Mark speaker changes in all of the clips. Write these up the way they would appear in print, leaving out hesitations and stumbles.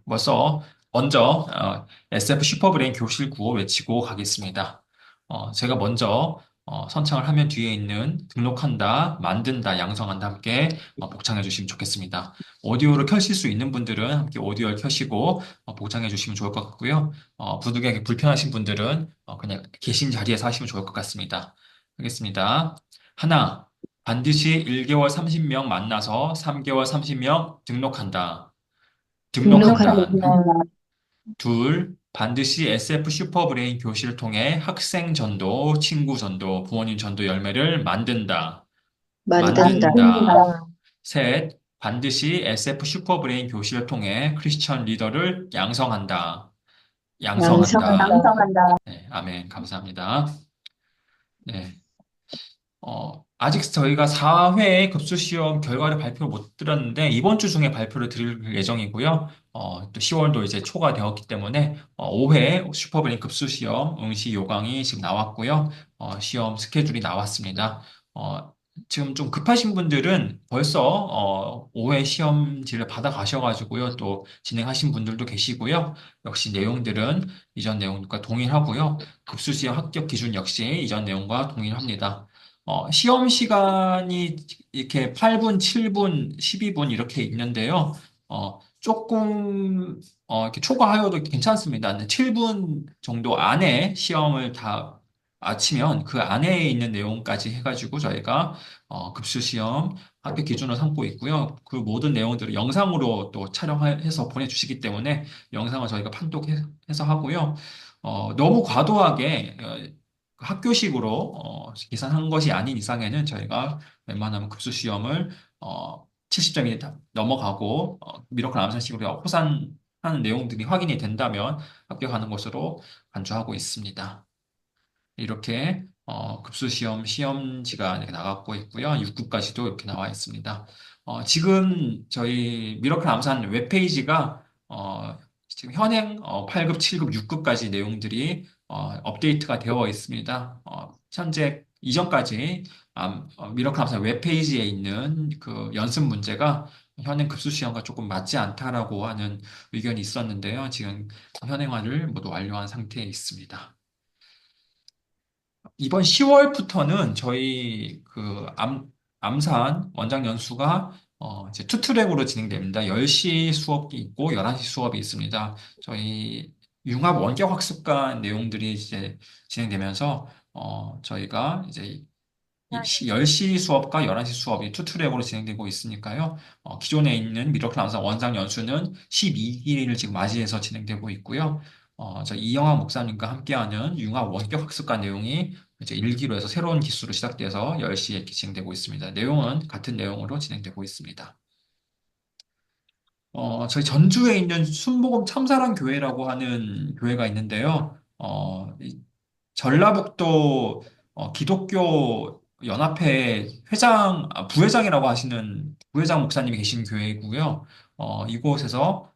Speaker 1: 벌써 먼저 SF 슈퍼브레인 교실 구호 외치고 가겠습니다. 제가 먼저 선창을 하면 뒤에 있는 등록한다, 만든다, 양성한다 함께 복창해 주시면 좋겠습니다. 오디오를 켜실 수 있는 분들은 함께 오디오를 켜시고 복창해 주시면 좋을 것 같고요. 부득이하게 불편하신 분들은 그냥 계신 자리에서 하시면 좋을 것 같습니다. 하겠습니다. 하나, 반드시 1개월 30명 만나서 3개월 30명 등록한다. 등록한다.
Speaker 2: 등록한다.
Speaker 1: 둘, 반드시 SF 슈퍼브레인 교실을 통해 학생 전도, 친구 전도, 부모님 전도 열매를 만든다.
Speaker 2: 만든다.
Speaker 1: 만든다. 셋, 반드시 SF 슈퍼브레인 교실을 통해 크리스천 리더를 양성한다. 양성한다.
Speaker 2: 양성한다.
Speaker 1: 네, 아멘. 감사합니다. 네. 아직 저희가 4회 급수시험 결과를 발표를 못 드렸는데, 이번 주 중에 발표를 드릴 예정이고요. 또 10월도 이제 초가 되었기 때문에, 5회 슈퍼브레인 급수시험 응시 요강이 지금 나왔고요. 시험 스케줄이 나왔습니다. 지금 좀 급하신 분들은 벌써, 5회 시험지를 받아 가셔가지고요. 또 진행하신 분들도 계시고요. 역시 내용들은 이전 내용과 동일하고요. 급수시험 합격 기준 역시 이전 내용과 동일합니다. 시험 시간이 이렇게 8분, 7분, 12분 이렇게 있는데요. 조금, 이렇게 초과하여도 괜찮습니다. 7분 정도 안에 시험을 다 마치면 그 안에 있는 내용까지 해가지고 저희가 급수 시험 합격 기준으로 삼고 있고요. 그 모든 내용들을 영상으로 또 촬영해서 보내주시기 때문에 영상을 저희가 판독해서 하고요. 너무 과도하게 학교식으로 계산한 것이 아닌 이상에는 저희가 웬만하면 급수 시험을 70점이 넘어가고 미러클 암산식으로 호산하는 내용들이 확인이 된다면 합격하는 것으로 간주하고 있습니다. 이렇게 급수 시험지가 이렇게 나가고 있고요. 6급까지도 이렇게 나와 있습니다. 지금 저희 미러클 암산 웹페이지가 지금 현행 8급, 7급, 6급까지 내용들이 업데이트가 되어 있습니다. 현재 이전까지 미러클 암산 웹페이지에 있는 그 연습 문제가 현행 급수 시험과 조금 맞지 않다라고 하는 의견이 있었는데요. 지금 현행화를 모두 완료한 상태에 있습니다. 이번 10월부터는 저희 암산 원장 연수가 이제 투트랙으로 진행됩니다. 10시 수업이 있고 11시 수업이 있습니다. 저희 융합 원격 학습관 내용들이 이제 진행되면서 저희가 이제 10시 수업과 11시 수업이 투트랙으로 진행되고 있으니까요. 기존에 있는 미러클 암산 원장 연수는 12기를 지금 맞이해서 진행되고 있고요. 저 이영하 목사님과 함께하는 융합 원격 학습관 내용이 이제 1기로 해서 새로운 기수로 시작돼서 10시에 이렇게 진행되고 있습니다. 내용은 같은 내용으로 진행되고 있습니다. 저희 전주에 있는 순복음 참사랑 교회라고 하는 교회가 있는데요. 전라북도 기독교 연합회 부회장이라고 하시는 부회장 목사님이 계신 교회이고요. 이곳에서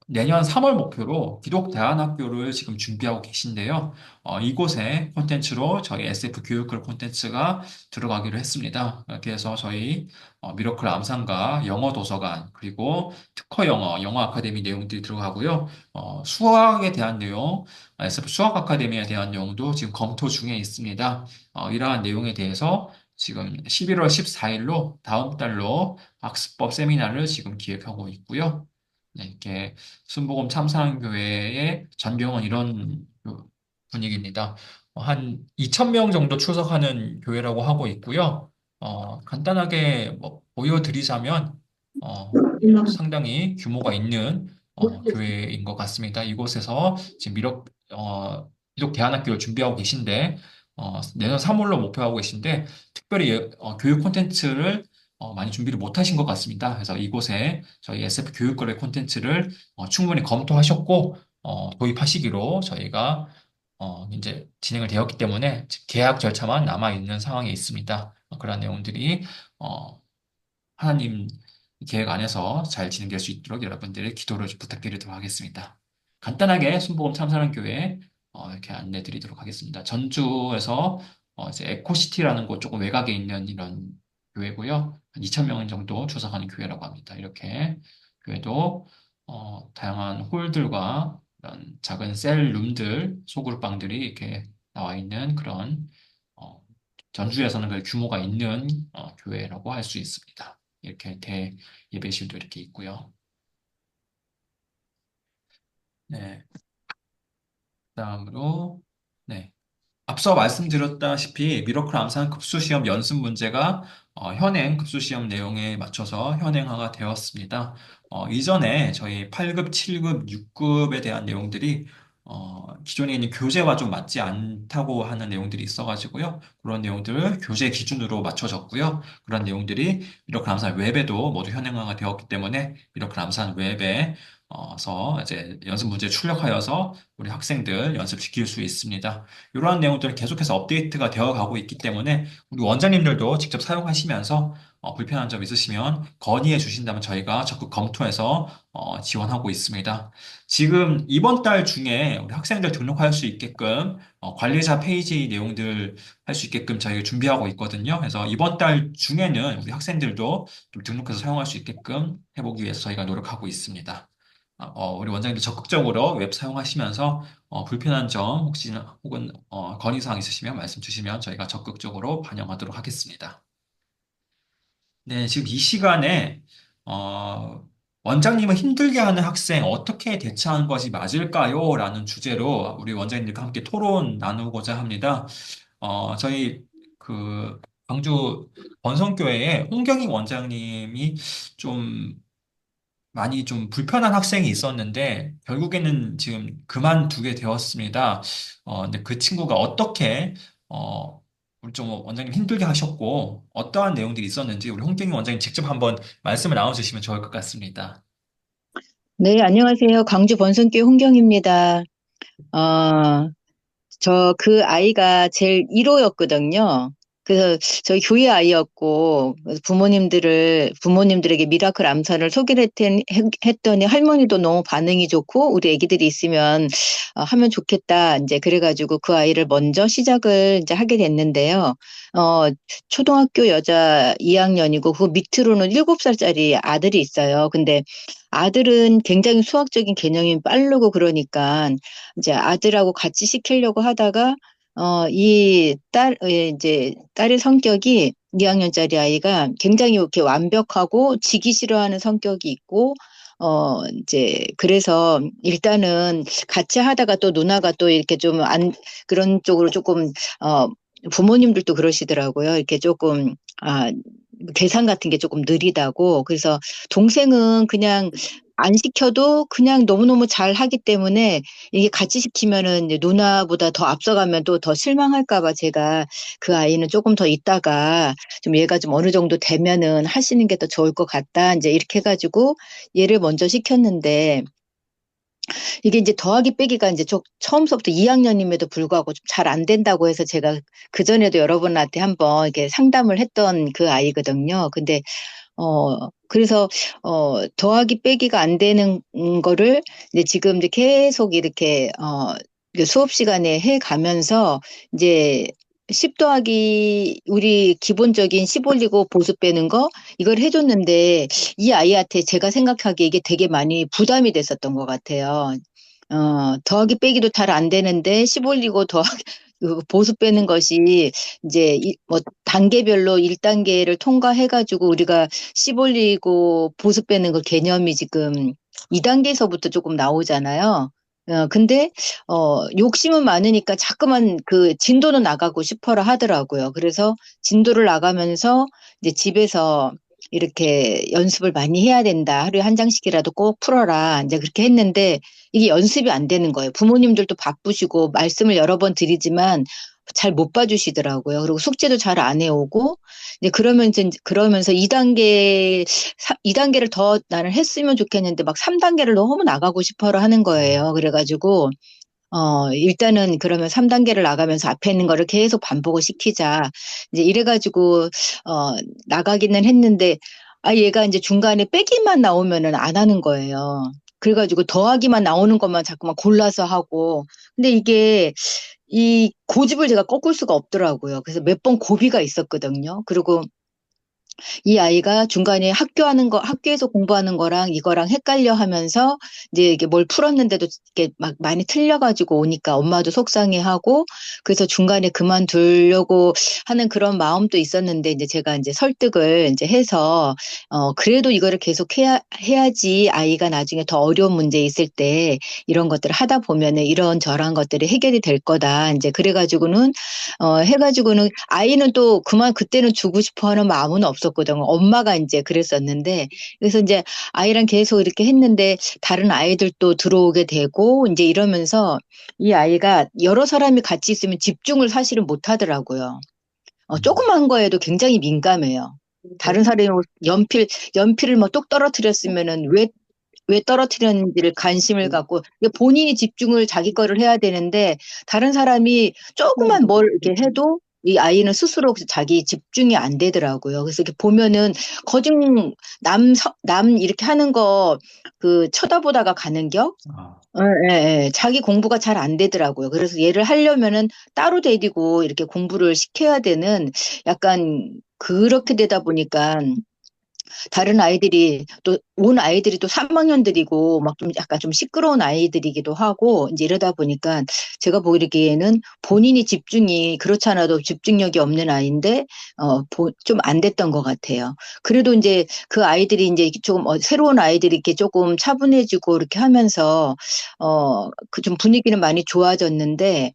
Speaker 1: 내년 3월 목표로 기독 대안학교를 지금 준비하고 계신데요. 이곳에 콘텐츠로 저희 SF 교육글 콘텐츠가 들어가기로 했습니다. 그래서 저희 미러클 암산과 영어 도서관 그리고 특허 영어 아카데미 내용들이 들어가고요. 수학에 대한 내용 SF 수학 아카데미에 대한 내용도 지금 검토 중에 있습니다. 이러한 내용에 대해서 지금 11월 14일로 다음 달로 학습법 세미나를 지금 기획하고 있고요. 네, 이렇게 순복음 참사랑교회의 전경은 이런 분위기입니다. 한 2,000명 정도 출석하는 교회라고 하고 있고요. 간단하게 뭐 보여드리자면 상당히 규모가 있는 교회인 것 같습니다. 이곳에서 지금 기독 대안학교를 준비하고 계신데 내년 3월로 목표하고 계신데 특별히 교육 콘텐츠를 많이 준비를 못 하신 것 같습니다. 그래서 이곳에 저희 SF 교육거래 콘텐츠를 충분히 검토하셨고 도입하시기로 저희가 이제 진행을 되었기 때문에 지금 계약 절차만 남아 있는 상황에 있습니다. 그런 내용들이 어, 하나님 계획 안에서 잘 진행될 수 있도록 여러분들의 기도를 좀 부탁드리도록 하겠습니다. 간단하게 순복음 참사랑 교회 이렇게 안내 드리도록 하겠습니다. 전주에서 이제 에코시티라는 곳 조금 외곽에 있는 이런 교회고요. 한 2,000명 정도 주석하는 교회라고 합니다. 이렇게 교회도 다양한 홀들과 이런 작은 셀 룸들, 소그룹방들이 이렇게 나와 있는 그런 어, 전주에서는 그 규모가 있는 교회라고 할 수 있습니다. 이렇게 대 예배실도 이렇게 있고요. 네, 그다음으로 네. 앞서 말씀드렸다시피 미러클 암산 급수시험 연습 문제가 현행 급수시험 내용에 맞춰서 현행화가 되었습니다. 이전에 저희 8급, 7급, 6급에 대한 내용들이 기존에 있는 교재와 좀 맞지 않다고 하는 내용들이 있어가지고요. 그런 내용들을 교재 기준으로 맞춰졌고요. 그런 내용들이 미러클 암산 웹에도 모두 현행화가 되었기 때문에 미러클 암산 웹에서 이제 연습 문제 출력하여서 우리 학생들 연습시킬 수 있습니다. 이러한 내용들은 계속해서 업데이트가 되어 가고 있기 때문에 우리 원장님들도 직접 사용하시면서 불편한 점 있으시면 건의해 주신다면 저희가 적극 검토해서 지원하고 있습니다. 지금 이번 달 중에 우리 학생들 등록할 수 있게끔 관리자 페이지 내용들 할 수 있게끔 저희가 준비하고 있거든요. 그래서 이번 달 중에는 우리 학생들도 좀 등록해서 사용할 수 있게끔 해보기 위해서 저희가 노력하고 있습니다. 우리 원장님도 적극적으로 웹 사용하시면서 불편한 점 혹은 건의사항 있으시면 말씀 주시면 저희가 적극적으로 반영하도록 하겠습니다. 네, 지금 이 시간에 원장님을 힘들게 하는 학생 어떻게 대처하는 것이 맞을까요? 라는 주제로 우리 원장님들과 함께 토론 나누고자 합니다. 저희 그 광주 번성교회에 홍경희 원장님이 좀 많이 좀 불편한 학생이 있었는데 결국에는 지금 그만두게 되었습니다. 근데 그 친구가 어떻게 우리 좀 원장님 힘들게 하셨고 어떠한 내용들이 있었는지 우리 홍경희 원장님 직접 한번 말씀을 나눠주시면 좋을 것 같습니다.
Speaker 2: 네, 안녕하세요. 광주 번성교회 홍경입니다. 어, 저 그 아이가 제일 1호였거든요. 그래서 저희 교회 아이였고 그래서 부모님들에게 미라클 암산을 소개를 했더니 할머니도 너무 반응이 좋고 우리 애기들이 있으면 하면 좋겠다. 이제 그래가지고 그 아이를 먼저 시작을 이제 하게 됐는데요. 어, 초등학교 여자 2학년이고 그 밑으로는 7살짜리 아들이 있어요. 근데 아들은 굉장히 수학적인 개념이 빠르고 그러니까 이제 아들하고 같이 시키려고 하다가 이제 딸의 성격이 2학년짜리 아이가 굉장히 이렇게 완벽하고 지기 싫어하는 성격이 있고 이제 그래서 일단은 같이 하다가 또 누나가 또 이렇게 좀 그런 쪽으로 조금 어 부모님들도 그러시더라고요. 이렇게 조금 계산 같은 게 조금 느리다고. 그래서 동생은 그냥 안 시켜도 그냥 너무너무 잘 하기 때문에 이게 같이 시키면은 이제 누나보다 더 앞서가면 또 더 실망할까 봐 제가 그 아이는 조금 더 있다가 좀 얘가 좀 어느 정도 되면은 하시는 게 더 좋을 것 같다. 이제 이렇게 해가지고 얘를 먼저 시켰는데 이게 이제 더하기 빼기가 이제 처음서부터 2학년임에도 불구하고 좀 잘 안 된다고 해서 제가 그전에도 여러분한테 한번 이렇게 상담을 했던 그 아이거든요. 근데 그래서, 더하기 빼기가 안 되는 거를 이제 지금 이제 계속 이렇게, 그 수업 시간에 해 가면서 이제 10 더하기 우리 기본적인 10 올리고 보수 빼는 거 이걸 해줬는데 이 아이한테 제가 생각하기에 이게 되게 많이 부담이 됐었던 것 같아요. 더하기 빼기도 잘 안 되는데 10 올리고 그 보수 빼는 것이 이제 뭐 단계별로 1단계를 통과해가지고 우리가 씹 올리고 보수 빼는 거 개념이 지금 2단계에서부터 조금 나오잖아요. 근데 욕심은 많으니까 자꾸만 그 진도는 나가고 싶어라 하더라고요. 그래서 진도를 나가면서 이제 집에서 이렇게 연습을 많이 해야 된다. 하루에 한 장씩이라도 꼭 풀어라. 이제 그렇게 했는데 이게 연습이 안 되는 거예요. 부모님들도 바쁘시고 말씀을 여러 번 드리지만 잘 못 봐주시더라고요. 그리고 숙제도 잘 안 해오고 이제 그러면서 2단계를 더 나는 했으면 좋겠는데 막 3단계를 너무 나가고 싶어라 하는 거예요. 그래가지고 일단은 그러면 3단계를 나가면서 앞에 있는 거를 계속 반복을 시키자. 이제 이래가지고 나가기는 했는데 얘가 이제 중간에 빼기만 나오면은 안 하는 거예요. 그래가지고 더하기만 나오는 것만 자꾸만 골라서 하고. 근데 이게 이 고집을 제가 꺾을 수가 없더라고요. 그래서 몇 번 고비가 있었거든요. 그리고 이 아이가 중간에 학교에서 공부하는 거랑 이거랑 헷갈려 하면서 이제 이게 뭘 풀었는데도 이게 막 많이 틀려가지고 오니까 엄마도 속상해하고 그래서 중간에 그만두려고 하는 그런 마음도 있었는데 이제 제가 이제 설득을 이제 해서 그래도 이거를 계속 해야지 아이가 나중에 더 어려운 문제 있을 때 이런 것들을 하다 보면은 이런 저런 것들이 해결이 될 거다. 이제 그래가지고는 해가지고는 아이는 또 그만 그때는 주고 싶어 하는 마음은 없었거든요. 엄마가 이제 그랬었는데 그래서 이제 아이랑 계속 이렇게 했는데 다른 아이들도 들어오게 되고 이제 이러면서 이 아이가 여러 사람이 같이 있으면 집중을 사실은 못 하더라고요.
Speaker 1: 음.
Speaker 2: 조그만 거에도 굉장히 민감해요. 다른 사람이 뭐 연필을 뭐 똑 떨어뜨렸으면은 왜 떨어뜨렸는지를 관심을 갖고 이게 본인이 집중을 자기 거를 해야 되는데 다른 사람이 조금만 뭘 이렇게 해도 이 아이는 스스로 자기 집중이 안 되더라고요. 그래서 이렇게 보면은 거짓 남 이렇게 하는 거 그 쳐다보다가 가는 격?
Speaker 1: 아,
Speaker 2: 예, 예, 예. 자기 공부가 잘 안 되더라고요. 그래서 얘를 하려면은 따로 데리고 이렇게 공부를 시켜야 되는 약간 그렇게 되다 보니까 다른 아이들이 또 온 아이들이 또 3학년들이고 막 좀 약간 좀 시끄러운 아이들이기도 하고 이제 이러다 보니까 제가 보기에는 본인이 집중이 그렇지 않아도 집중력이 없는 아이인데 좀 안 됐던 것 같아요. 그래도 이제 그 아이들이 이제 조금 새로운 아이들이 이렇게 조금 차분해지고 이렇게 하면서 그 좀 분위기는 많이 좋아졌는데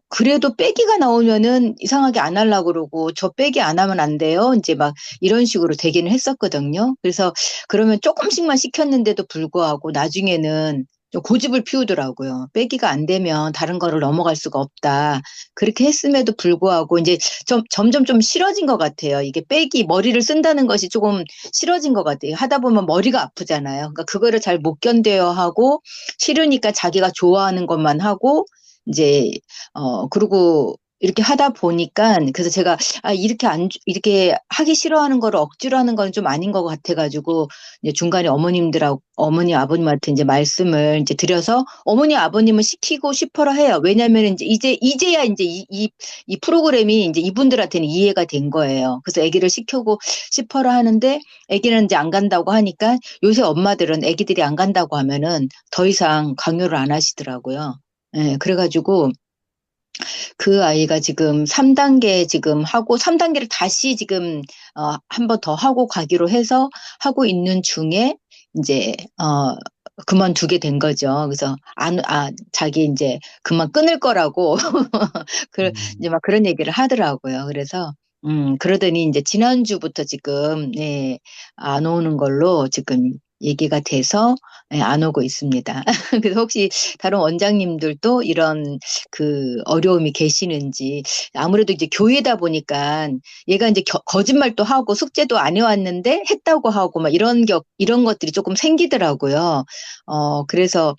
Speaker 2: 그래도 빼기가 나오면은 이상하게 안 하려고 그러고, 저 빼기 안 하면 안 돼요. 이제 막 이런 식으로 되기는 했었거든요. 그래서 그러면 조금씩만 시켰는데도 불구하고 나중에는 좀 고집을 피우더라고요. 빼기가 안 되면 다른 거를 넘어갈 수가 없다. 그렇게 했음에도 불구하고 이제 점점 좀 싫어진 것 같아요. 이게 머리를 쓴다는 것이 조금 싫어진 것 같아요. 하다 보면 머리가 아프잖아요. 그러니까 그거를 잘 못 견뎌야 하고, 싫으니까 자기가 좋아하는 것만 하고, 이제 그리고 이렇게 하다 보니까 그래서 제가 이렇게 하기 싫어하는 거를 억지로 하는 건 좀 아닌 것 같아가지고 이제 중간에 어머니 아버님한테 이제 말씀을 이제 드려서 어머니 아버님은 시키고 싶어라 해요. 왜냐하면 이제야 이제 이 프로그램이 이제 이분들한테는 이해가 된 거예요. 그래서 아기를 시키고 싶어라 하는데 아기는 이제 안 간다고 하니까 요새 엄마들은 아기들이 안 간다고 하면은 더 이상 강요를 안 하시더라고요. 예, 그래가지고 그 아이가 지금 3단계 지금 하고 3단계를 다시 지금 한 번 더 하고 가기로 해서 하고 있는 중에 이제 그만두게 된 거죠. 그래서 자기 이제 그만 끊을 거라고 그 이제
Speaker 1: 음.
Speaker 2: 막 그런 얘기를 하더라고요. 그래서 그러더니 이제 지난주부터 지금 네, 안 오는 걸로 지금 얘기가 돼서 안 오고 있습니다. 그래서 혹시 다른 원장님들도 이런 그 어려움이 계시는지 아무래도 이제 교회다 보니까 얘가 이제 거짓말도 하고 숙제도 안 해왔는데 했다고 하고 막 이런 것들이 조금 생기더라고요. 그래서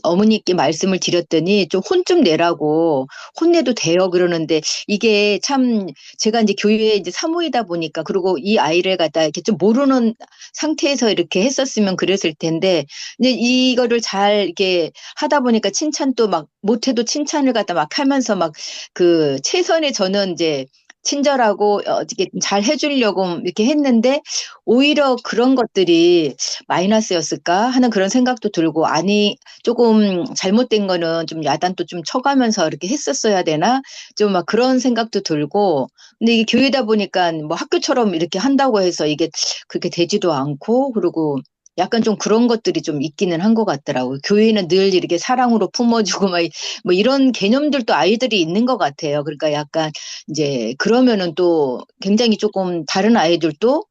Speaker 2: 어머니께 말씀을 드렸더니 좀 혼 좀 내라고 혼내도 돼요 그러는데 이게 참 제가 이제 교회에 이제 사모이다 보니까 그리고 이 아이를 갖다 이렇게 좀 모르는 상태에서 이렇게 했었으면 그랬을 텐데 이제 이거를 잘 이렇게 하다 보니까 칭찬도 막 못해도 칭찬을 갖다 막 하면서 막 그 최선의 저는 이제 친절하고 어떻게 잘 해주려고 이렇게 했는데 오히려 그런 것들이 마이너스였을까 하는 그런 생각도 들고 아니 조금 잘못된 거는 좀 야단도 좀 쳐가면서 이렇게 했었어야 되나 좀 막 그런 생각도 들고 근데 이게 교회다 보니까 뭐 학교처럼 이렇게 한다고 해서 이게 그렇게 되지도 않고 그리고 약간 좀 그런 것들이 좀 있기는 한 것 같더라고요. 교회는 늘 이렇게 사랑으로 품어주고 막 뭐 이런 개념들도 아이들이 있는 것 같아요. 그러니까 약간 이제 그러면은 또 굉장히 조금 다른 아이들도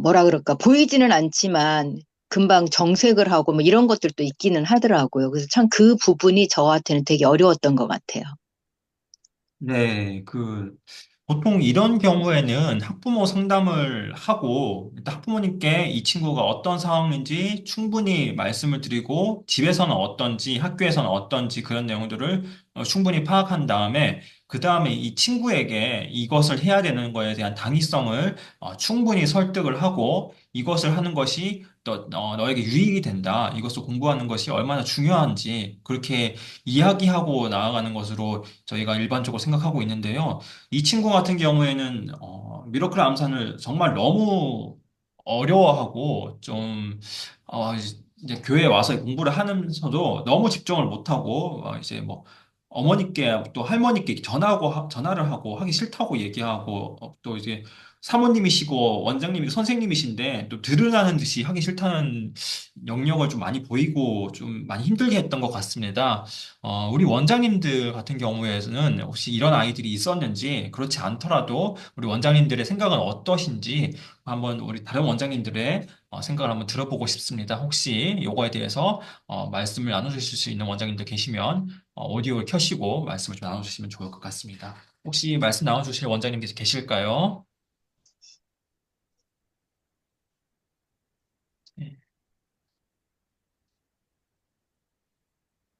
Speaker 2: 뭐라 그럴까 보이지는 않지만 금방 정색을 하고 뭐 이런 것들도 있기는 하더라고요. 그래서 참 그 부분이 저한테는 되게 어려웠던 것 같아요.
Speaker 1: 네, 보통 이런 경우에는 학부모 상담을 하고, 일단 학부모님께 이 친구가 어떤 상황인지 충분히 말씀을 드리고, 집에서는 어떤지, 학교에서는 어떤지 그런 내용들을 충분히 파악한 다음에, 그 다음에 이 친구에게 이것을 해야 되는 거에 대한 당위성을 충분히 설득을 하고 이것을 하는 것이 너에게 유익이 된다. 이것을 공부하는 것이 얼마나 중요한지 그렇게 이야기하고 나아가는 것으로 저희가 일반적으로 생각하고 있는데요. 이 친구 같은 경우에는 미러클 암산을 정말 너무 어려워하고 좀 이제 교회에 와서 공부를 하면서도 너무 집중을 못하고 이제 뭐 어머니께 또 할머니께 전화를 하고 하기 싫다고 얘기하고 또 이제 사모님이시고 원장님이 선생님이신데 또 들으라는 듯이 하기 싫다는 영역을 좀 많이 보이고 좀 많이 힘들게 했던 것 같습니다. 우리 원장님들 같은 경우에는 혹시 이런 아이들이 있었는지 그렇지 않더라도 우리 원장님들의 생각은 어떠신지 한번 우리 다른 원장님들의 생각을 한번 들어보고 싶습니다. 혹시 요거에 대해서 말씀을 나눠주실 수 있는 원장님들 계시면 오디오를 켜시고 말씀을 좀 나눠주시면 좋을 것 같습니다. 혹시 말씀 나눠주실 원장님 계실까요? 네.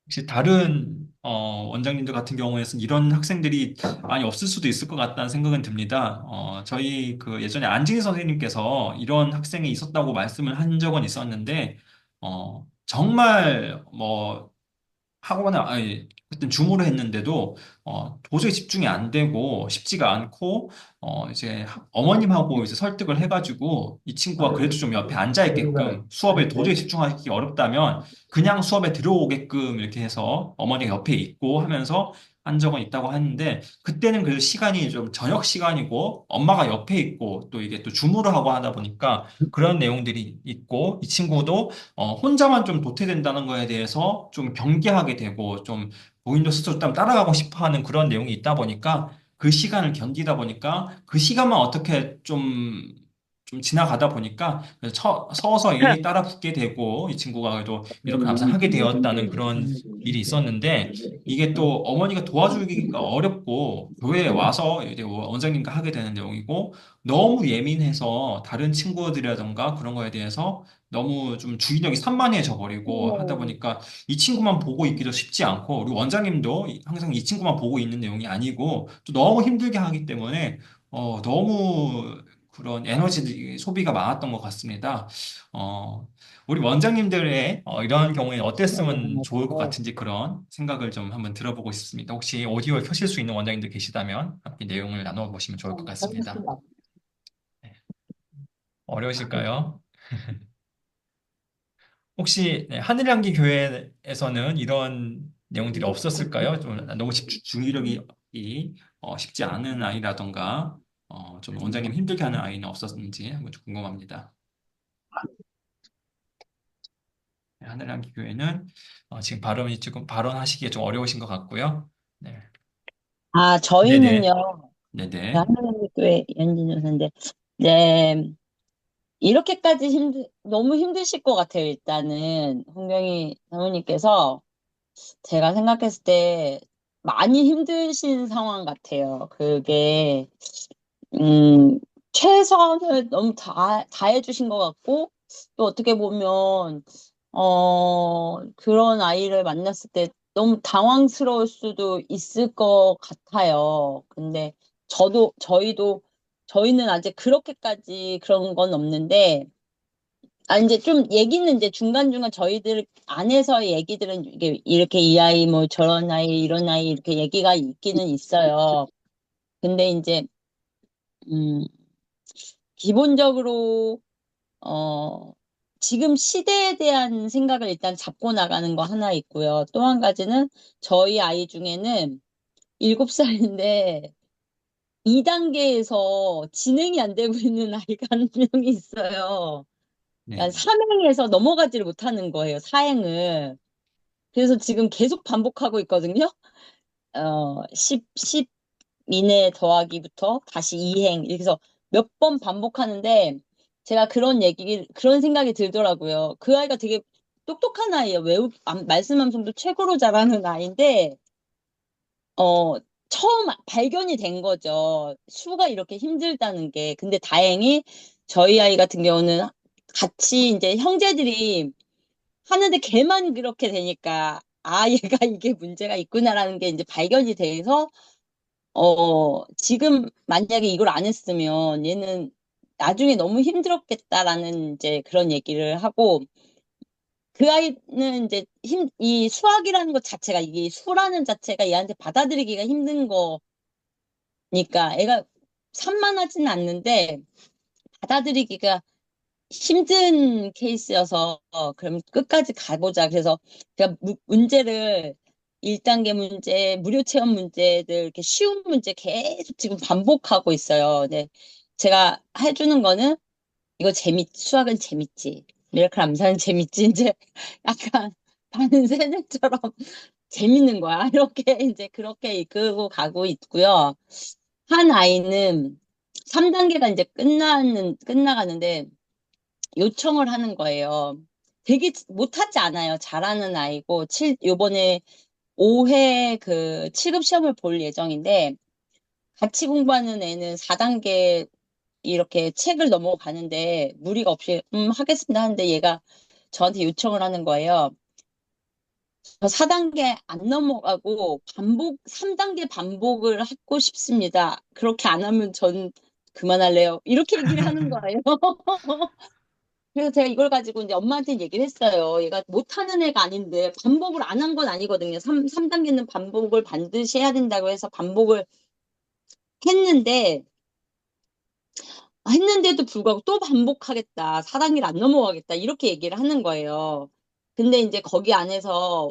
Speaker 1: 혹시 다른 원장님들 같은 경우에는 이런 학생들이 많이 없을 수도 있을 것 같다는 생각은 듭니다. 저희 그 예전에 안진희 선생님께서 이런 학생이 있었다고 말씀을 한 적은 있었는데, 정말 뭐 학원에 아니 그때 줌으로 했는데도 도저히 집중이 안 되고 쉽지가 않고 이제 어머님하고 이제 설득을 해가지고 이 친구가 그래도 좀 옆에 앉아 있게끔 수업에 도저히 집중하기 어렵다면 그냥 수업에 들어오게끔 이렇게 해서 어머니가 옆에 있고 하면서 한 적은 있다고 하는데 그때는 그래도 시간이 좀 저녁 시간이고 엄마가 옆에 있고 또 이게 또 줌으로 하고 하다 보니까 그런 내용들이 있고 이 친구도 혼자만 좀 도태된다는 거에 대해서 좀 경계하게 되고 좀 본인도 스스로 좀 따라가고 싶어 하는 그런 내용이 있다 보니까 그 시간을 견디다 보니까 그 시간만 어떻게 좀 지나가다 보니까 서서히 따라 붙게 되고 이 친구가 그래도 이렇게 암살 하게 되었다는 그런 일이 있었는데 이게 또 어머니가 도와주기가 어렵고 교회에 와서 이제 원장님과 하게 되는 내용이고 너무 예민해서 다른 친구들이라던가 그런 거에 대해서 너무 좀 주의력이 산만해져 버리고 하다 보니까 이 친구만 보고 있기도 쉽지 않고 우리 원장님도 항상 이 친구만 보고 있는 내용이 아니고 또 너무 힘들게 하기 때문에 너무 그런 에너지 소비가 많았던 것 같습니다. 어, 우리 원장님들의 이런 경우에 어땠으면 좋을 것 같은지 그런 생각을 좀 한번 들어보고 싶습니다. 혹시 오디오를 켜실 수 있는 원장님들 계시다면 함께 내용을 나눠보시면 좋을 것 같습니다. 네. 어려우실까요? 혹시 네, 하늘향기 교회에서는 이런 내용들이 없었을까요? 좀 너무 주의력이 쉽지 않은 아이라던가 좀 원장님 힘들게 하는 아이는 없었는지 한번 좀 궁금합니다. 네, 하늘향기 교회는 지금 지금 발언하시기에 좀 어려우신 것 같고요. 네,
Speaker 2: 아,
Speaker 1: 네네,
Speaker 2: 저희는요,
Speaker 1: 네네,
Speaker 2: 하나님교회 연진 여사인데, 네, 이렇게까지 너무 힘드실 것 같아요, 일단은. 홍경희 사모님께서 제가 생각했을 때 많이 힘드신 상황 같아요. 그게, 음, 최선을 너무 다해주신 것 같고, 또 어떻게 보면, 그런 아이를 만났을 때 너무 당황스러울 수도 있을 것 같아요. 근데 저희는 아직 그렇게까지 그런 건 없는데, 이제 좀 얘기는 이제 중간중간 저희들 안에서의 얘기들은 이렇게 이 아이 뭐 저런 아이 이런 아이 이렇게 얘기가 있기는 있어요. 근데 이제, 음, 기본적으로 어, 지금 시대에 대한 생각을 일단 잡고 나가는 거 하나 있고요. 또 한 가지는 저희 아이 중에는 7살인데 2단계에서 진행이 안 되고 있는 아이가 한 명이 있어요. 그러니까
Speaker 1: 네.
Speaker 2: 삼행에서 넘어가지를 못하는 거예요, 사행을. 그래서 지금 계속 반복하고 있거든요. 10 이내 더하기부터 다시 이행 이렇게 해서 몇 번 반복하는데 제가 그런 생각이 들더라고요. 그 아이가 되게 똑똑한 아이예요. 말씀 암송도 최고로 잘하는 아이인데, 어, 처음 발견이 된 거죠. 수가 이렇게 힘들다는 게. 근데 다행히 저희 아이 같은 경우는 같이 이제 형제들이 하는데 걔만 그렇게 되니까, 아, 얘가 이게 문제가 있구나라는 게 이제 발견이 돼서
Speaker 3: 지금 만약에 이걸 안 했으면 얘는 나중에 너무 힘들었겠다라는 이제 그런 얘기를 하고, 그 아이는 이제 이 수학이라는 것 자체가, 이게 수라는 자체가 얘한테 받아들이기가 힘든 거니까 애가 산만하지는 않는데 받아들이기가 힘든 케이스여서 그럼 끝까지 가보자. 그래서 제가 문제를 1단계 문제, 무료 체험 문제들 이렇게 쉬운 문제 계속 지금 반복하고 있어요. 네. 제가 해주는 거는 이거 수학은 재밌지. 미라클 암산은 재밌지. 이제 약간 반은 세뇌처럼 재밌는 거야. 이렇게 이제 그렇게 이끌고 가고 있고요. 한 아이는 3단계가 이제 끝나가는데 요청을 하는 거예요. 되게 못하지 않아요. 잘하는 아이고, 요번에 5회 그 7급 시험을 볼 예정인데, 같이 공부하는 애는 4단계 이렇게 책을 넘어가는데, 무리가 없이, 하겠습니다 하는데 얘가 저한테 요청을 하는 거예요. 저 4단계 안 넘어가고, 3단계 반복을 하고 싶습니다. 그렇게 안 하면 전 그만할래요. 이렇게 얘기를 하는 거예요. 그래서 제가 이걸 가지고 이제 엄마한테 얘기를 했어요. 얘가 못하는 애가 아닌데 반복을 안 한 건 아니거든요. 3단계는 반복을 반드시 해야 된다고 해서 반복을 했는데, 했는데도 불구하고 또 반복하겠다. 4단계를 안 넘어가겠다. 이렇게 얘기를 하는 거예요. 근데 이제 거기 안에서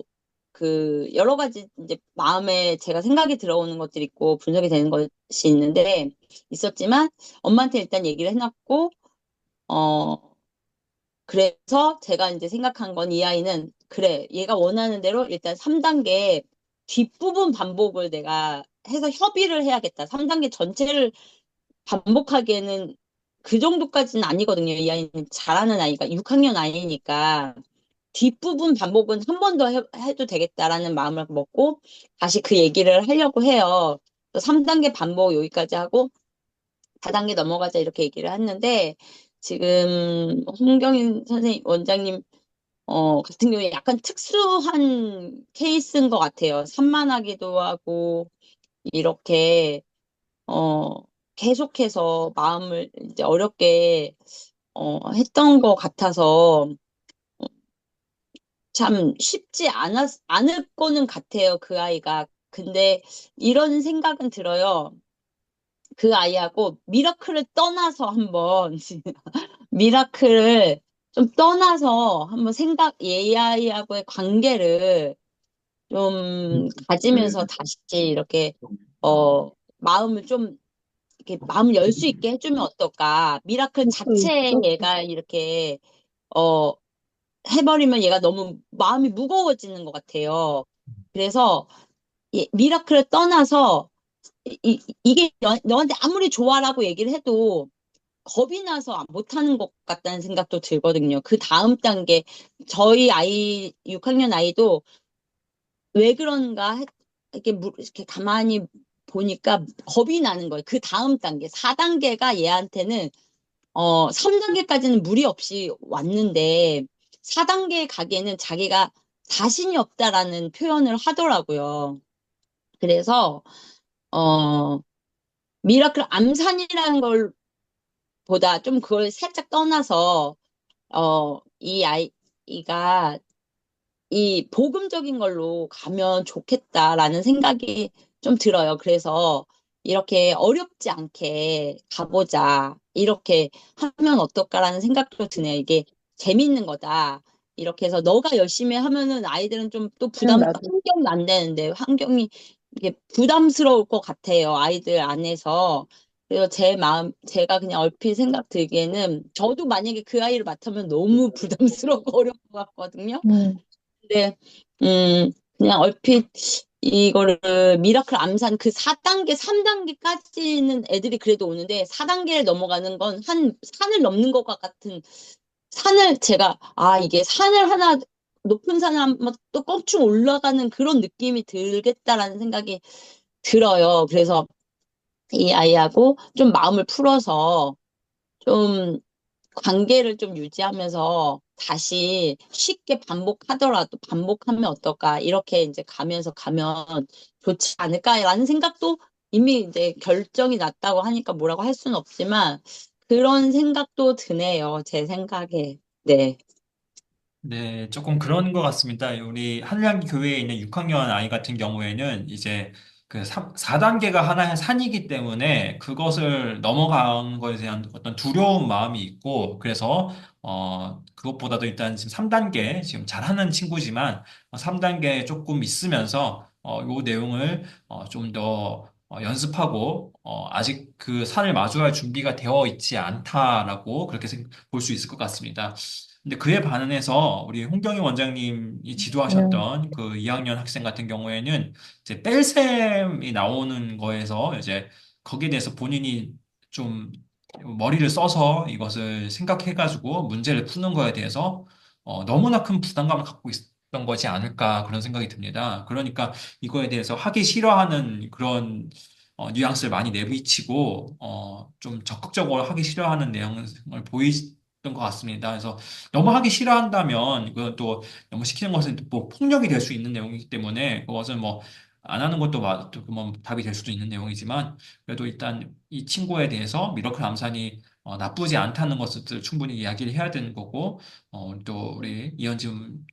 Speaker 3: 그 여러 가지 이제 마음에 제가 생각이 들어오는 것들이 있고 분석이 되는 것이 있었지만 엄마한테 일단 얘기를 해놨고, 어, 그래서 제가 이제 생각한 건 이 아이는 그래, 얘가 원하는 대로 일단 3단계 뒷부분 반복을 내가 해서 협의를 해야겠다. 3단계 전체를 반복하기에는 그 정도까지는 아니거든요. 이 아이는 잘하는 아이가 6학년 아이니까 뒷부분 반복은 한 번 더 해도 되겠다라는 마음을 먹고 다시 그 얘기를 하려고 해요. 3단계 반복 여기까지 하고 4단계 넘어가자 이렇게 얘기를 했는데 지금 홍경인 선생님 원장님 같은 경우에 약간 특수한 케이스인 것 같아요. 산만하기도 하고, 이렇게, 어, 계속해서 마음을 이제 어렵게, 했던 것 같아서 참 쉽지 않을 거는 같아요. 그 아이가. 근데 이런 생각은 들어요. 그 아이하고 미라클을 떠나서 한번, 미라클을 좀 떠나서 한번 이 아이하고의 관계를 좀 가지면서 다시 이렇게 마음을 좀 이렇게 마음을 열 수 있게 해주면 어떨까? 미라클 자체에 얘가 이렇게 어 해버리면 얘가 너무 마음이 무거워지는 것 같아요. 그래서 미라클을 떠나서 이게 너한테 아무리 좋아라고 얘기를 해도 겁이 나서 못하는 것 같다는 생각도 들거든요. 그 다음 단계 저희 아이 6학년 아이도 왜 그런가 이렇게 이렇게 가만히 보니까 겁이 나는 거예요. 그 다음 단계 4단계가 얘한테는 3단계까지는 무리 없이 왔는데 4단계 가기에는 자기가 자신이 없다라는 표현을 하더라고요. 그래서 어 미라클 암산이라는 걸 보다 좀 그걸 살짝 떠나서 이 아이가 이 복음적인 걸로 가면 좋겠다라는 생각이 좀 들어요. 그래서 이렇게 어렵지 않게 가보자. 이렇게 하면 어떨까라는 생각도 드네요. 이게 재밌는 거다. 이렇게 해서 너가 열심히 하면은 아이들은 좀 또 환경이 안 되는데 환경이 이게 부담스러울 것 같아요. 아이들 안에서. 그래서 제가 그냥 얼핏 생각 들기에는 저도 만약에 그 아이를 맡으면 너무 부담스럽고 어려울 것 같거든요.
Speaker 2: 음,
Speaker 3: 근데 그냥 얼핏 이거를 미라클 암산 그 4단계, 3단계까지는 애들이 그래도 오는데 4단계를 넘어가는 건 산을 넘는 것 같은 산을 제가 이게 산을 하나 높은 산을 한번 또 껑충 올라가는 그런 느낌이 들겠다라는 생각이 들어요. 그래서 이 아이하고 좀 마음을 풀어서 좀 관계를 좀 유지하면서 다시 쉽게 반복하더라도 반복하면 어떨까? 이렇게 이제 가면 좋지 않을까라는 생각도 이미 이제 결정이 났다고 하니까 뭐라고 할 수는 없지만 그런 생각도 드네요. 제 생각에. 네.
Speaker 1: 네, 조금 그런 것 같습니다. 우리 한량기 교회에 있는 6학년 아이 같은 경우에는 이제 그 4단계가 하나의 산이기 때문에 그것을 넘어간 것에 대한 어떤 두려운 마음이 있고, 그래서, 그것보다도 일단 지금 3단계, 지금 잘하는 친구지만, 3단계에 조금 있으면서, 요 내용을, 좀 더, 연습하고, 아직 그 산을 마주할 준비가 되어 있지 않다라고 그렇게 볼 수 있을 것 같습니다. 근데 그에 반해서 우리 홍경희 원장님이
Speaker 2: 음,
Speaker 1: 지도하셨던 그 2학년 학생 같은 경우에는 이제 뺄셈이 나오는 거에서 이제 거기에 대해서 본인이 좀 머리를 써서 이것을 생각해가지고 문제를 푸는 거에 대해서 너무나 큰 부담감을 갖고 있었던 것이 아닐까 그런 생각이 듭니다. 그러니까 이거에 대해서 하기 싫어하는 그런 뉘앙스를 많이 내비치고 좀 적극적으로 하기 싫어하는 내용을 보이던 것 같습니다. 그래서 너무 하기 싫어한다면 이건 또 너무 시키는 것은 뭐 폭력이 될 수 있는 내용이기 때문에 그것은 뭐 안 하는 것도 뭐 답이 될 수도 있는 내용이지만 그래도 일단 이 친구에 대해서 미러클 암산이 나쁘지 않다는 것을 충분히 이야기를 해야 되는 거고 또 우리 이현진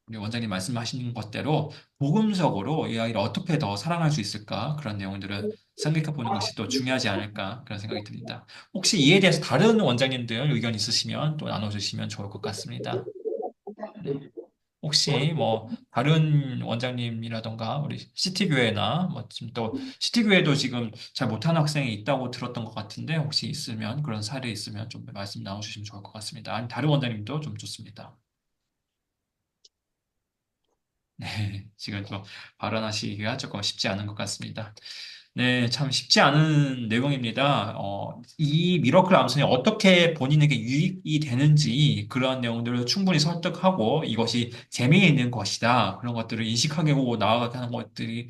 Speaker 1: 우리 원장님 말씀하신 것대로 복음적으로 이 아이를 어떻게 더 사랑할 수 있을까 그런 내용들을 생각해 보는 것이 또 중요하지 않을까 그런 생각이 듭니다. 혹시 이에 대해서 다른 원장님들 의견 있으시면 또 나눠주시면 좋을 것 같습니다. 네. 혹시 뭐 다른 원장님이라던가 우리 시티교회나 뭐 지금 또 시티교회도 지금 잘 못하는 학생이 있다고 들었던 것 같은데 혹시 있으면 그런 사례 있으면 좀 말씀 나눠주시면 좋을 것 같습니다. 아니 다른 원장님도 좀 좋습니다. 네, 지금 또 발언하시기가 조금 쉽지 않은 것 같습니다. 네, 참 쉽지 않은 내용입니다. 이 미러클 암선이 어떻게 본인에게 유익이 되는지 그러한 내용들을 충분히 설득하고 이것이 재미있는 것이다. 그런 것들을 인식하고 나아가는 것들이,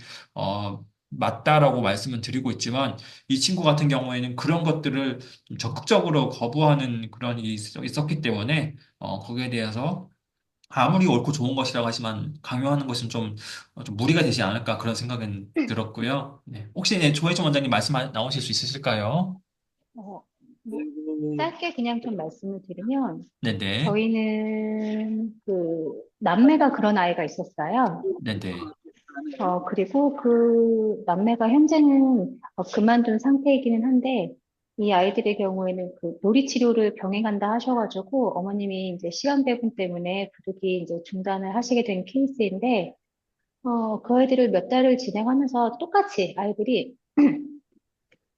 Speaker 1: 맞다라고 말씀을 드리고 있지만 이 친구 같은 경우에는 그런 것들을 좀 적극적으로 거부하는 그런 일이 있었기 때문에, 거기에 대해서 아무리 옳고 좋은 것이라고 하지만 강요하는 것은 좀 무리가 되지 않을까 그런 생각은 들었고요. 네. 혹시 네, 조혜정 원장님 말씀 나오실 수 있으실까요?
Speaker 2: 뭐, 짧게 그냥 좀 말씀을 드리면,
Speaker 1: 네네.
Speaker 2: 저희는 그 남매가 그런 아이가 있었어요.
Speaker 1: 네네.
Speaker 2: 그리고 그 남매가 현재는 그만둔 상태이기는 한데, 이 아이들의 경우에는 그 놀이치료를 병행한다 하셔가지고, 어머님이 이제 시간 배분 때문에 부득이 이제 중단을 하시게 된 케이스인데, 그 아이들을 몇 달을 진행하면서 똑같이 아이들이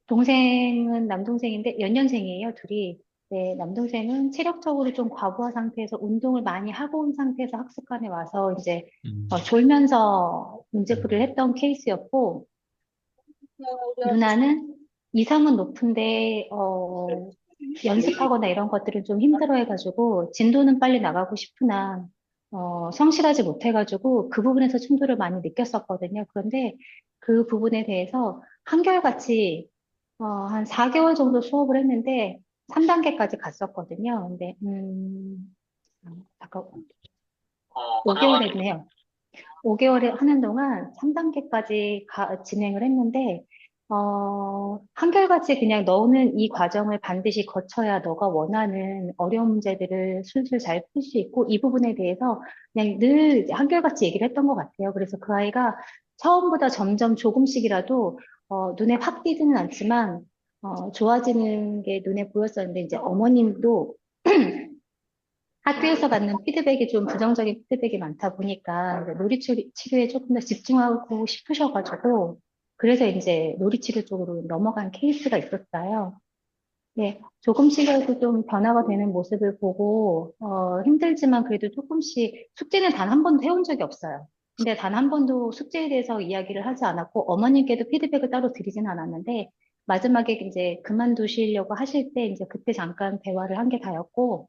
Speaker 2: 동생은 남동생인데 연년생이에요, 둘이. 네, 남동생은 체력적으로 좀 과부하 상태에서 운동을 많이 하고 온 상태에서 학습관에 와서 이제
Speaker 1: 음,
Speaker 2: 졸면서 문제풀이를
Speaker 1: 음,
Speaker 2: 했던 케이스였고, 누나는 이상은 높은데, 연습하거나 이런 것들은 좀 힘들어 해가지고, 진도는 빨리 나가고 싶으나, 성실하지 못해가지고, 그 부분에서 충돌을 많이 느꼈었거든요. 그런데 그 부분에 대해서 한결같이, 한 4개월 정도 수업을 했는데, 3단계까지 갔었거든요. 근데, 잠깐, 5개월 했네요. 5개월을 하는 동안 3단계까지 진행을 했는데, 한결같이 그냥 너는 이 과정을 반드시 거쳐야 너가 원하는 어려운 문제들을 술술 잘 풀 수 있고, 이 부분에 대해서 그냥 늘 한결같이 얘기를 했던 것 같아요. 그래서 그 아이가 처음보다 점점 조금씩이라도, 눈에 확 띄지는 않지만, 좋아지는 게 눈에 보였었는데, 이제 어머님도 학교에서 받는 피드백이 좀 부정적인 피드백이 많다 보니까 이제 치료에 조금 더 집중하고 싶으셔가지고 그래서 이제 놀이치료 쪽으로 넘어간 케이스가 있었어요. 네, 조금씩이라도 좀 변화가 되는 모습을 보고 힘들지만 그래도 조금씩 숙제는 단 한 번도 해온 적이 없어요. 근데 단 한 번도 숙제에 대해서 이야기를 하지 않았고 어머님께도 피드백을 따로 드리진 않았는데 마지막에 이제 그만두시려고 하실 때 이제 그때 잠깐 대화를 한 게 다였고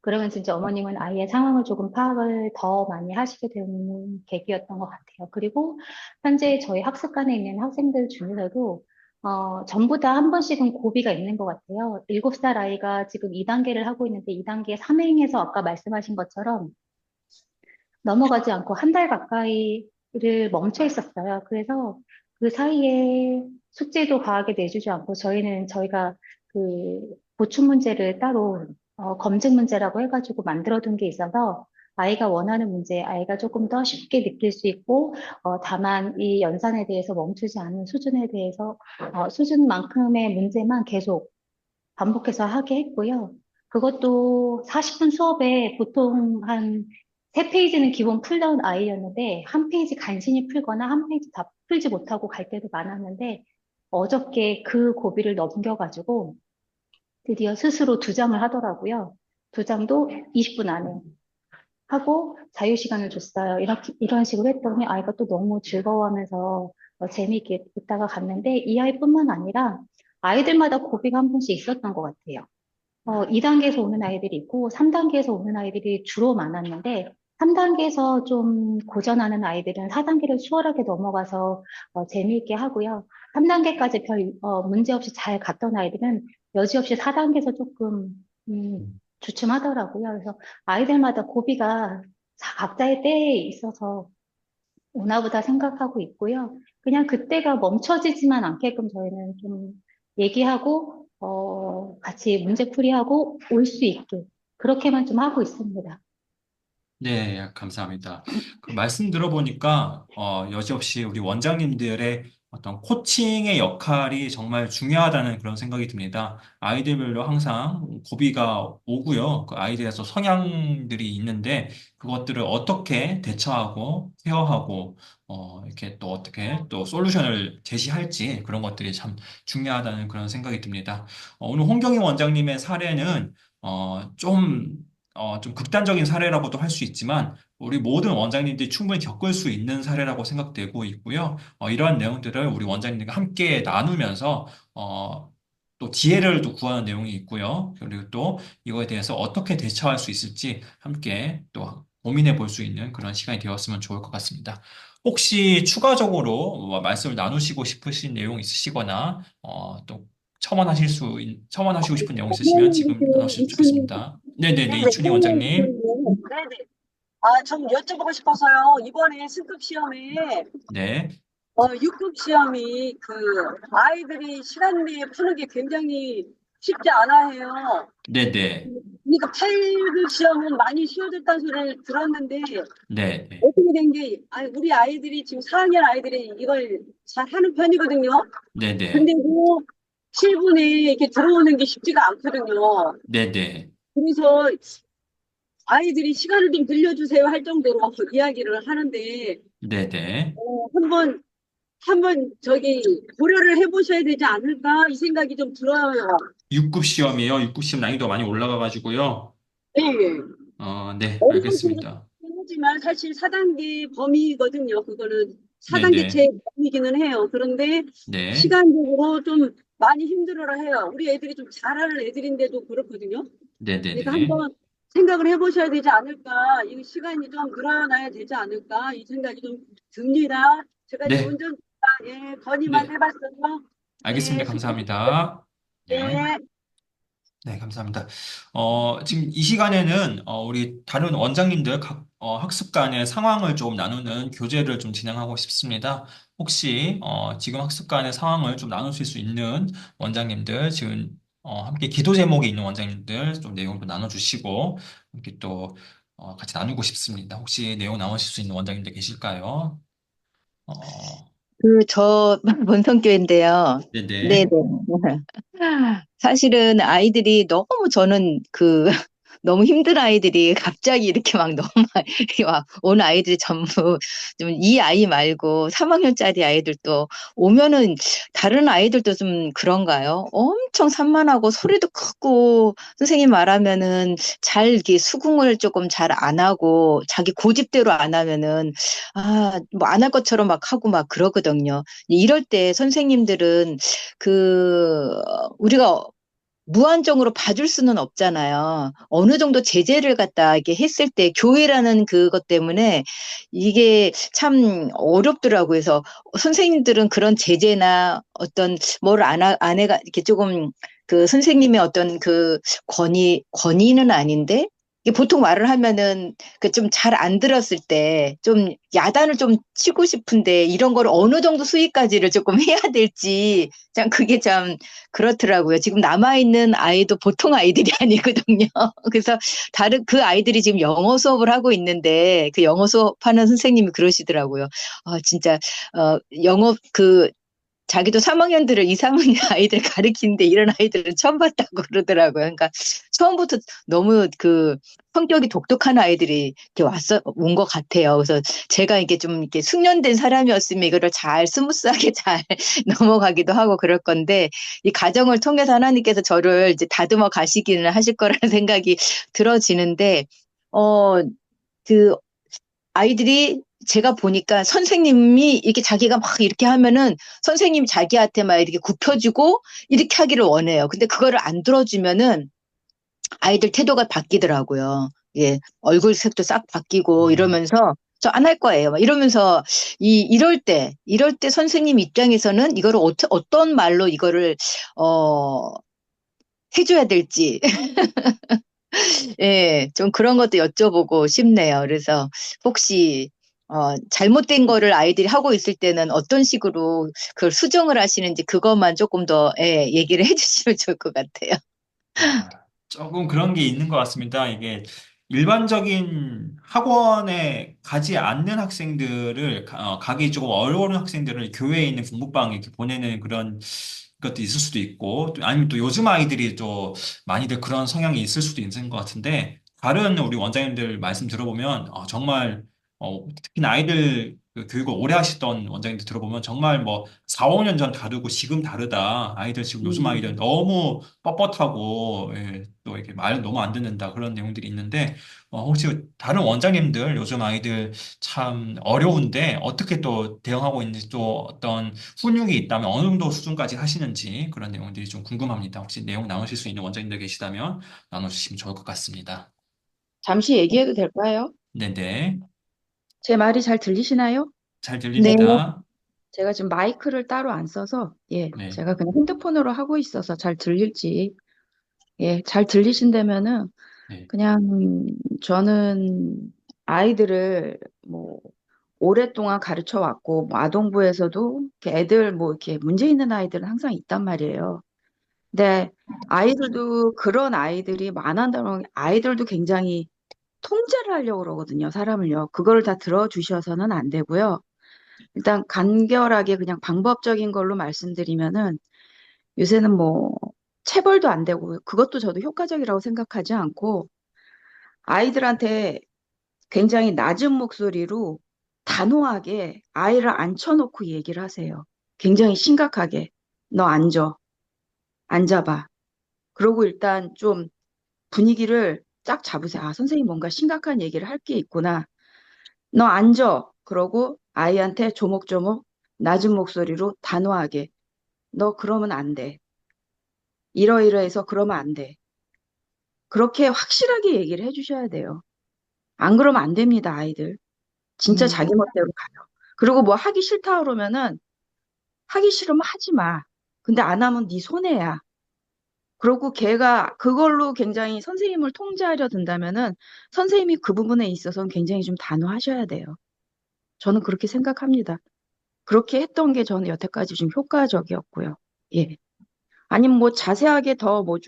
Speaker 2: 그러면 진짜 어머님은 아이의 상황을 조금 파악을 더 많이 하시게 되는 계기였던 것 같아요. 그리고 현재 저희 학습관에 있는 학생들 중에서도 전부 다 한 번씩은 고비가 있는 것 같아요. 7살 아이가 지금 2단계를 하고 있는데 2단계 3행에서 아까 말씀하신 것처럼 넘어가지 않고 한 달 가까이를 멈춰 있었어요. 그래서
Speaker 4: 그 사이에 숙제도 과하게 내주지 않고 저희가 그 보충 문제를 따로 검증 문제라고 해가지고 만들어둔 게 있어서 아이가 원하는 문제, 아이가 조금 더 쉽게 느낄 수 있고 다만 이 연산에 대해서 멈추지 않는 수준에 대해서 수준만큼의 문제만 계속 반복해서 하게 했고요. 그것도 40분 수업에 보통 한 3페이지는 기본 풀다운 아이였는데, 한 페이지 간신히 풀거나 한 페이지 다 풀지 못하고 갈 때도 많았는데, 어저께 그 고비를 넘겨가지고 드디어 스스로 2장을 하더라고요. 2장도 20분 안에 하고 자유시간을 줬어요. 이런 식으로 했더니 아이가 또 너무 즐거워하면서 재미있게 있다가 갔는데, 이 아이뿐만 아니라 아이들마다 고비가 한 번씩 있었던 것 같아요. 2단계에서 오는 아이들이 있고 3단계에서 오는 아이들이 주로 많았는데 3단계에서 좀 고전하는 아이들은 4단계를 수월하게 넘어가서 재미있게 하고요. 3단계까지 별 문제 없이 잘 갔던 아이들은 여지없이 4단계에서 조금 주춤하더라고요. 그래서 아이들마다 고비가 각자의 때에 있어서 오나 보다 생각하고 있고요. 그냥 그때가 멈춰지지만 않게끔 저희는 좀 얘기하고, 같이 문제풀이하고 올 수 있게 그렇게만 좀 하고 있습니다.
Speaker 1: 네, 감사합니다. 그 말씀 들어보니까, 여지없이 우리 원장님들의 어떤 코칭의 역할이 정말 중요하다는 그런 생각이 듭니다. 아이들별로 항상 고비가 오고요. 그 아이들에서 성향들이 있는데, 그것들을 어떻게 대처하고, 케어하고, 이렇게 또 어떻게 또 솔루션을 제시할지 그런 것들이 참 중요하다는 그런 생각이 듭니다. 오늘 홍경희 원장님의 사례는, 좀 극단적인 사례라고도 할 수 있지만, 우리 모든 원장님들이 충분히 겪을 수 있는 사례라고 생각되고 있고요. 이러한 내용들을 우리 원장님들과 함께 나누면서, 또 지혜를 또 구하는 내용이 있고요. 그리고 또 이거에 대해서 어떻게 대처할 수 있을지 함께 또 고민해 볼 수 있는 그런 시간이 되었으면 좋을 것 같습니다. 혹시 추가적으로 뭐 말씀을 나누시고 싶으신 내용 있으시거나, 또 첨언하시고 싶은 내용 있으시면 지금 나누시면 좋겠습니다. 네네네, 이춘희 원장님.
Speaker 5: 네네. 아, 좀 여쭤보고 싶어서요. 이번에 승급 시험에,
Speaker 1: 네,
Speaker 5: 6급 시험이 아이들이 시간 내에 푸는 게 굉장히 쉽지 않아 해요.
Speaker 1: 네네,
Speaker 5: 그러니까 8급 시험은 많이 쉬워졌다는 소리를 들었는데,
Speaker 1: 네네,
Speaker 5: 어떻게 된 게, 우리 아이들이 지금 4학년 아이들이 이걸 잘 하는 편이거든요.
Speaker 1: 네네,
Speaker 5: 근데 그 7분에 이렇게 들어오는 게 쉽지가 않거든요.
Speaker 1: 네네,
Speaker 5: 그래서 아이들이 시간을 좀 늘려주세요 할 정도로 이야기를 하는데,
Speaker 1: 네네.
Speaker 5: 한번 고려를 해보셔야 되지 않을까 이 생각이 좀 들어요.
Speaker 1: 6급 시험이요. 6급 시험 난이도 많이 올라가가지고요.
Speaker 5: 네.
Speaker 1: 네,
Speaker 5: 어려운
Speaker 1: 알겠습니다.
Speaker 5: 부분이지만 사실 4단계 범위거든요. 그거는 4단계 제
Speaker 1: 네네,
Speaker 5: 범위기는 해요. 그런데
Speaker 1: 네,
Speaker 5: 시간적으로 좀 많이 힘들어라 해요. 우리 애들이 좀 잘하는 애들인데도 그렇거든요. 그러니까
Speaker 1: 네네네,
Speaker 5: 한번 생각을 해보셔야 되지 않을까. 이 시간이 좀 늘어나야 되지 않을까. 이 생각이 좀 듭니다. 제가 이제
Speaker 1: 네,
Speaker 5: 운전자, 건의만
Speaker 1: 네,
Speaker 5: 해봤어요.
Speaker 1: 알겠습니다.
Speaker 5: 네, 수고하셨습니다.
Speaker 1: 감사합니다. 네.
Speaker 5: 네.
Speaker 1: 네, 감사합니다. 지금 이 시간에는 우리 다른 원장님들 각 학습관의 상황을 좀 나누는 교재를 좀 진행하고 싶습니다. 혹시 지금 학습관의 상황을 좀 나누실 수 있는 원장님들, 지금 함께 기도 제목이 있는 원장님들 좀 내용 좀 나눠주시고 이렇게 또 같이 나누고 싶습니다. 혹시 내용 나누실 수 있는 원장님들 계실까요? 어,
Speaker 2: 저 본성교회인데요. 네네.
Speaker 1: 네네,
Speaker 2: 사실은 아이들이 너무 저는 너무 힘든 아이들이 갑자기 이렇게 막 너무 많이 온 아이들이 전부 좀 이 아이 말고 3학년짜리 아이들도 오면은 다른 아이들도 좀 그런가요? 엄청 산만하고 소리도 크고 선생님 말하면은 잘 이렇게 수긍을 조금 잘 안 하고 자기 고집대로 안 하면은 뭐 안 할 것처럼 막 하고 막 그러거든요. 이럴 때 선생님들은 우리가 무한정으로 봐줄 수는 없잖아요. 어느 정도 제재를 갖다 이렇게 했을 때 교회라는 그것 때문에 이게 참 어렵더라고요. 그래서 선생님들은 그런 제재나 어떤 뭘 안 해가 이렇게 조금 선생님의 어떤 권위는 아닌데 이게 보통 말을 하면은 그 좀 잘 안 들었을 때 좀 야단을 좀 치고 싶은데 이런 거를 어느 정도 수위까지를 조금 해야 될지 참 그게 참 그렇더라고요. 지금 남아있는 아이도 보통 아이들이 아니거든요. 그래서 다른 그 아이들이 지금 영어 수업을 하고 있는데 그 영어 수업하는 선생님이 그러시더라고요. 아, 진짜 영어 자기도 3학년들을 2, 3학년 아이들 가르치는데 이런 아이들은 처음 봤다고 그러더라고요. 그러니까 처음부터 너무 성격이 독특한 아이들이 이렇게 온 것 같아요. 그래서 제가 이게 좀 이렇게 숙련된 사람이었으면 이거를 잘 스무스하게 잘 넘어가기도 하고 그럴 건데 이 과정을 통해서 하나님께서 저를 이제 다듬어 가시기는 하실 거라는 생각이 들어지는데, 그 아이들이 제가 보니까 선생님이 이렇게 자기가 막 이렇게 하면은 선생님이 자기한테 막 이렇게 굽혀주고 이렇게 하기를 원해요. 근데 그거를 안 들어주면은 아이들 태도가 바뀌더라고요. 예, 얼굴 색도 싹 바뀌고 이러면서 저 안 할 거예요. 막 이러면서 이럴 때 선생님 입장에서는 이거를 어떤 말로 이거를 어 해줘야 될지 예, 좀 그런 것도 여쭤보고 싶네요. 그래서 혹시 잘못된 거를 아이들이 하고 있을 때는 어떤 식으로 그걸 수정을 하시는지 그것만 조금 더 예, 얘기를 해주시면 좋을 것 같아요.
Speaker 1: 아, 조금 그런 게 있는 것 같습니다. 이게 일반적인 학원에 가지 않는 학생들을, 가기 조금 어려운 학생들을 교회에 있는 공부방에 이렇게 보내는 그런 것도 있을 수도 있고, 아니면 또 요즘 아이들이 또 많이들 그런 성향이 있을 수도 있는 것 같은데, 다른 우리 원장님들 말씀 들어보면, 정말, 특히나 아이들 그 교육을 오래 하셨던 원장님들 들어보면 정말 뭐 4, 5년 전 다르고 지금 다르다. 아이들 지금 요즘 아이들 너무 뻣뻣하고, 예, 또 이렇게 말 너무 안 듣는다. 그런 내용들이 있는데, 혹시 다른 원장님들 요즘 아이들 참 어려운데 어떻게 또 대응하고 있는지 또 어떤 훈육이 있다면 어느 정도 수준까지 하시는지 그런 내용들이 좀 궁금합니다. 혹시 내용 나누실 수 있는 원장님들 계시다면 나눠주시면 좋을 것 같습니다.
Speaker 6: 잠시 얘기해도 될까요?
Speaker 1: 네네.
Speaker 6: 제 말이 잘 들리시나요?
Speaker 1: 잘
Speaker 2: 네,
Speaker 1: 들립니다.
Speaker 6: 제가 지금 마이크를 따로 안 써서, 예,
Speaker 1: 네.
Speaker 6: 제가 그냥 핸드폰으로 하고 있어서 잘 들릴지, 예, 잘 들리신다면은,
Speaker 1: 네.
Speaker 6: 그냥 저는 아이들을 뭐, 오랫동안 가르쳐 왔고, 뭐 아동부에서도 이렇게 애들 뭐 이렇게 문제 있는 아이들은 항상 있단 말이에요. 근데 아이들도 그런 아이들이 많아다는 아이들도 굉장히 통제를 하려고 그러거든요, 사람을요. 그걸 다 들어주셔서는 안 되고요. 일단 간결하게 그냥 방법적인 걸로 말씀드리면은 요새는 뭐 체벌도 안 되고 그것도 저도 효과적이라고 생각하지 않고 아이들한테 굉장히 낮은 목소리로 단호하게 아이를 앉혀놓고 얘기를 하세요. 굉장히 심각하게. 너 앉아. 앉아봐. 그러고 일단 좀 분위기를 쫙 잡으세요. 아, 선생님 뭔가 심각한 얘기를 할 게 있구나. 너 앉아. 그러고 아이한테 조목조목 낮은 목소리로 단호하게. 너 그러면 안 돼. 이러이러해서 그러면 안 돼. 그렇게 확실하게 얘기를 해주셔야 돼요. 안 그러면 안 됩니다, 아이들. 진짜 자기 멋대로 가요. 그리고 뭐 하기 싫다 그러면은 하기 싫으면 하지 마. 근데 안 하면 네 손해야. 그리고 걔가 그걸로 굉장히 선생님을 통제하려 든다면은 선생님이 그 부분에 있어서는 굉장히 좀 단호하셔야 돼요. 저는 그렇게 생각합니다. 그렇게 했던 게 저는 여태까지 좀 효과적이었고요. 예. 아니면 뭐 자세하게 더 뭐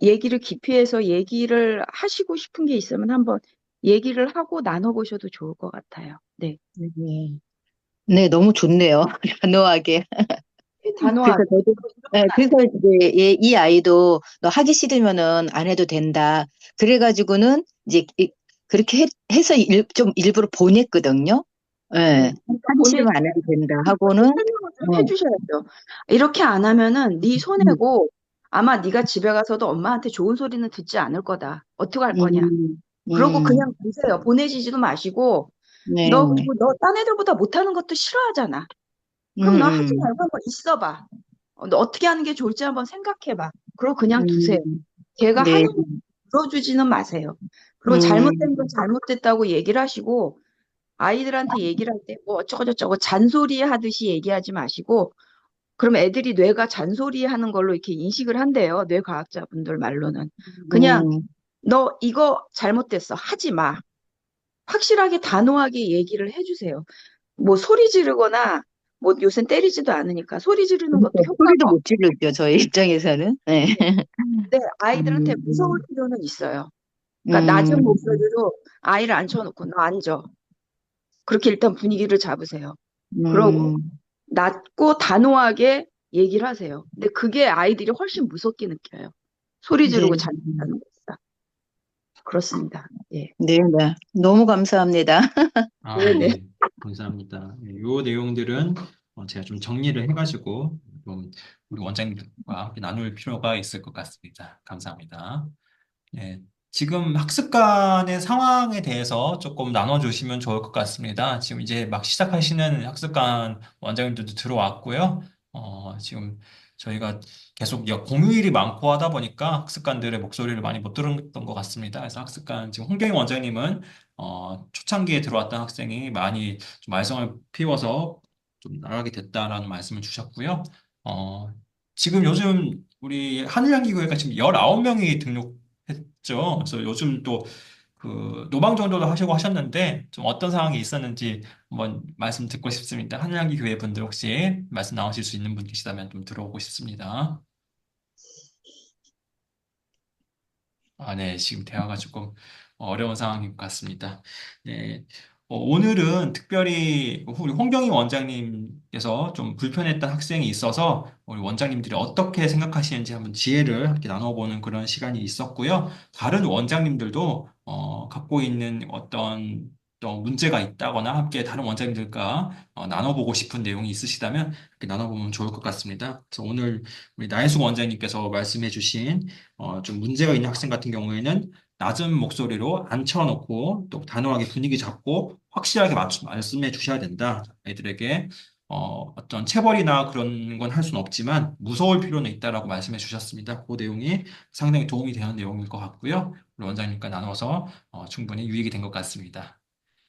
Speaker 6: 얘기를 깊이 해서 얘기를 하시고 싶은 게 있으면 한번 얘기를 하고 나눠보셔도 좋을 것 같아요. 네.
Speaker 2: 네, 네, 너무 좋네요. 단호하게. 그래서
Speaker 6: 단호하게.
Speaker 2: 저도 그래서 이제 이 아이도 너 하기 싫으면은 안 해도 된다. 그래가지고는 이제 그렇게 해서 좀 일부러 보냈거든요. 예,
Speaker 6: 네.
Speaker 2: 하기 싫으면 안 해도 된다 하고는
Speaker 6: 설명을 좀 해주셔야죠. 이렇게 안 하면은 네 손해고 아마 네가 집에 가서도 엄마한테 좋은 소리는 듣지 않을 거다. 어떻게 할 거냐?
Speaker 2: 음,
Speaker 6: 그러고
Speaker 2: 음,
Speaker 6: 그냥 보세요. 보내지지도 마시고
Speaker 2: 네,
Speaker 6: 너 그리고 너 딴 애들보다 못하는 것도 싫어하잖아. 그럼 너 하지
Speaker 2: 음,
Speaker 6: 말고 한번 있어봐. 너 어떻게 하는 게 좋을지 한번 생각해봐. 그리고 그냥 두세요.
Speaker 2: 음,
Speaker 6: 걔가
Speaker 2: 네,
Speaker 6: 하는 거 들어주지는 마세요. 그리고 잘못된 건
Speaker 2: 음,
Speaker 6: 잘못됐다고 얘기를 하시고 아이들한테 얘기를 할 때 뭐 어쩌고저쩌고 잔소리 하듯이 얘기하지 마시고 그럼 애들이 뇌가 잔소리 하는 걸로 이렇게 인식을 한대요. 뇌과학자분들 말로는. 그냥
Speaker 2: 음,
Speaker 6: 너 이거 잘못됐어. 하지 마. 확실하게 단호하게 얘기를 해주세요. 뭐 소리 지르거나 뭐 요새 때리지도 않으니까 소리 지르는 것도
Speaker 2: 그러니까 소리도
Speaker 6: 효과가
Speaker 2: 못 지르죠, 저희 입장에서는. 네.
Speaker 6: 없는데 아이들한테 무서울
Speaker 2: 음,
Speaker 6: 필요는 있어요. 그러니까 낮은
Speaker 2: 음,
Speaker 6: 목소리로 아이를 앉혀놓고 너 앉아. 그렇게 일단 분위기를 잡으세요. 그러고
Speaker 2: 음,
Speaker 6: 낮고 단호하게 얘기를 하세요. 근데 그게 아이들이 훨씬 무섭게 느껴요. 소리
Speaker 2: 네.
Speaker 6: 지르고 잔다는 것보다. 그렇습니다. 예.
Speaker 2: 네, 네. 너무 감사합니다.
Speaker 1: 아,
Speaker 6: 네네.
Speaker 1: 네. 감사합니다. 요 내용들은 제가 좀 정리를 해가지고 좀 우리 원장님과 함께 나눌 필요가 있을 것 같습니다. 감사합니다. 네. 지금 학습관의 상황에 대해서 조금 나눠주시면 좋을 것 같습니다. 지금 이제 막 시작하시는 학습관 원장님들도 들어왔고요. 지금 저희가 계속 공휴일이 많고 하다 보니까 학습관들의 목소리를 많이 못 들었던 것 같습니다. 그래서 학습관, 지금 홍경희 원장님은 초창기에 들어왔던 학생이 많이 좀 말썽을 피워서 좀 나가게 됐다라는 말씀을 주셨고요. 어, 지금 요즘 우리 하늘향기교회가 지금 19명이 했죠. 그래서 요즘 또 그 노방 정도도 하시고 하셨는데 좀 어떤 상황이 있었는지 한번 말씀 듣고 싶습니다. 한양기 교회 분들 혹시 말씀 나오실 수 있는 분 계시다면 좀 들어보고 싶습니다. 아, 네. 지금 대화가 조금 어려운 상황인 것 같습니다. 네. 오늘은 특별히 우리 홍경희 원장님께서 좀 불편했던 학생이 있어서 우리 원장님들이 어떻게 생각하시는지 한번 지혜를 함께 나눠보는 그런 시간이 있었고요. 다른 원장님들도 갖고 있는 어떤 또 문제가 있다거나 함께 다른 원장님들과 나눠보고 싶은 내용이 있으시다면 이렇게 나눠보면 좋을 것 같습니다. 그래서 오늘 우리 나혜숙 원장님께서 말씀해주신 좀 문제가 있는 학생 같은 경우에는 낮은 목소리로 앉혀놓고 또 단호하게 분위기 잡고 확실하게 말씀해 주셔야 된다. 아이들에게 어떤 체벌이나 그런 건 할 수는 없지만 무서울 필요는 있다라고 말씀해 주셨습니다. 그 내용이 상당히 도움이 되는 내용일 것 같고요. 우리 원장님과 나눠서 충분히 유익이 된 것 같습니다.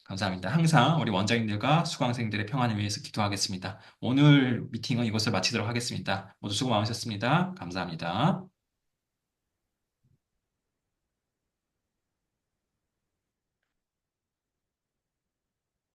Speaker 1: 감사합니다. 항상 우리 원장님들과 수강생들의 평안을 위해서 기도하겠습니다. 오늘 미팅은 이것을 마치도록 하겠습니다. 모두 수고 많으셨습니다. 감사합니다.